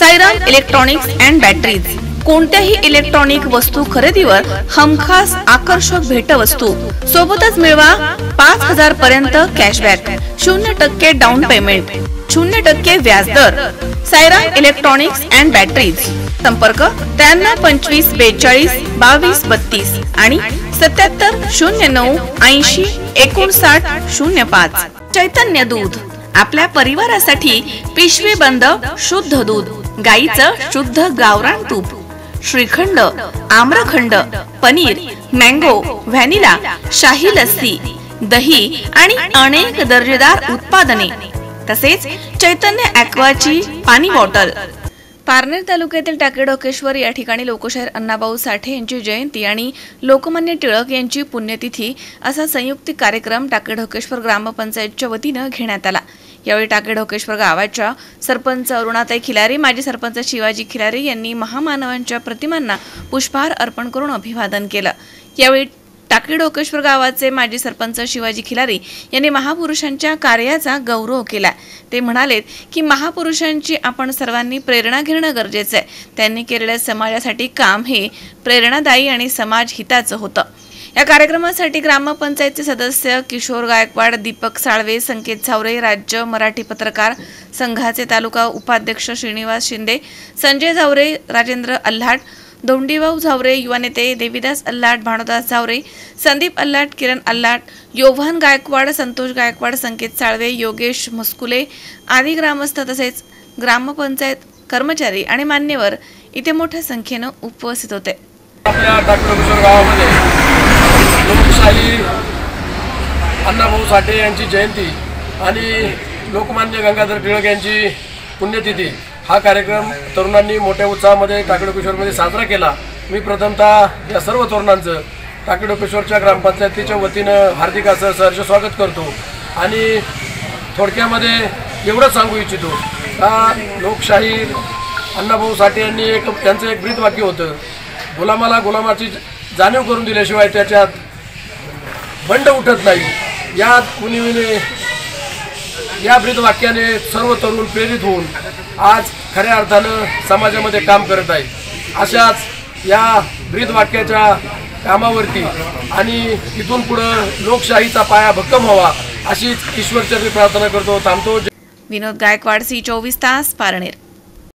Sairam electronics and batteries कोणत्याही electronic वस्तू खरेदीवर हमखास आकर्षक भेटवस्तू सोबतच मिळवा 5000 पर्यंत कॅशबॅक, 0% डाऊन पेमेंट, 0% व्याजदर। साईराम इलेक्ट्रॉनिक्स अँड बॅटरीज, संपर्क 93 25 42 22 32 आणि 77 09 80 59 05। चैतन्य दूध, आपल्या परिवारासाठी पिशवी बंद शुद्ध दूध, गाईचं शुद्ध गावरान तूप, श्रीखंड, आम्रखंड, पनीर, मँगो, व्हॅनिला, शाही लस्सी, दही आणि अनेक दर्जेदार उत्पादने, तसेच चैतन्य ॲक्वाची पाणी बॉटल। पारनेर तालुक्यातील टाकेडोकेश्वर या ठिकाणी लोकशाहीर अण्णाभाऊ साठे यांची जयंती आणि लोकमान्य टिळक यांची पुण्यतिथी असा संयुक्त कार्यक्रम टाकेडोकेश्वर ग्रामपंचायतच्या वतीने घेण्यात आला। यावेळी टाकेडोकेश्वर गावाच्या सरपंच अरुणाताई खिलारी, माजी सरपंच शिवाजी खिलारी यांनी महामानवांच्या प्रतिमांना पुष्पहार अर्पण करून अभिवादन केलं। यावेळी टाकेडोकेश्वर गावाचे माजी सरपंच शिवाजी खिलारी यांनी महापुरुषांच्या कार्याचा गौरव केला। ते म्हणाले की महापुरुषांची आपण सर्वांनी प्रेरणा घेणं गरजेचं आहे। त्यांनी केलेल्या समाजासाठी काम हे प्रेरणादायी आणि समाज हिताचं होतं। या कार्यक्रमासाठी ग्रामपंचायतचे सदस्य किशोर गायकवाड, दीपक साळवे, संकेत झावरे, राज्य मराठी पत्रकार संघाचे तालुका उपाध्यक्ष श्रीनिवास शिंदे, संजय झावरे, राजेंद्र अल्हाट, धोंडीभाऊ झावरे, युवा नेते देवीदास अल्हाट, भानुदास झावरे, संदीप अल्हाट, किरण अल्हाट, योभान गायकवाड, संतोष गायकवाड, संकेत साळवे, योगेश मस्कुले आदी ग्रामस्थ तसेच ग्रामपंचायत कर्मचारी आणि मान्यवर इथे मोठ्या संख्येने उपस्थित होते। आपल्या टाकेडोकेश्वर गावामध्ये लोकशाहीर अण्णाभाऊ साठे यांची जयंती आणि लोकमान्य गंगाधर टिळक यांची पुण्यतिथी हा कार्यक्रम तरुणांनी मोठ्या उत्साहामध्ये टाकेडोकेश्वरमध्ये साजरा केला। मी प्रथमतः या सर्व तरुणांचं टाकेडोकेश्वरच्या ग्रामपंचायतीच्या वतीनं हार्दिक असं सहर्ष स्वागत करतो आणि थोडक्यामध्ये एवढंच सांगू इच्छितो का लोकशाहीर अण्णाभाऊ साठे यांनी त्यांचं एक ब्रीदवाक्य होतं, गुलामाला गुलामाची जाणीव करून दिल्याशिवाय त्याच्यात बंड उठत नाही। या उणीवीने या ब्रीदवाक्याने सर्व तरुण प्रेरित होऊन आज खऱ्या अर्थानं समाजामध्ये काम करत आहे। अशाच या ब्रीदवाक्याच्या कामावरती आणि इथून पुढं लोकशाहीचा पाया भक्कम व्हावा अशीच ईश्वरचरणी प्रार्थना करतो। थांबतो। विनोद गायकवाड, C24 तास, पारनेर।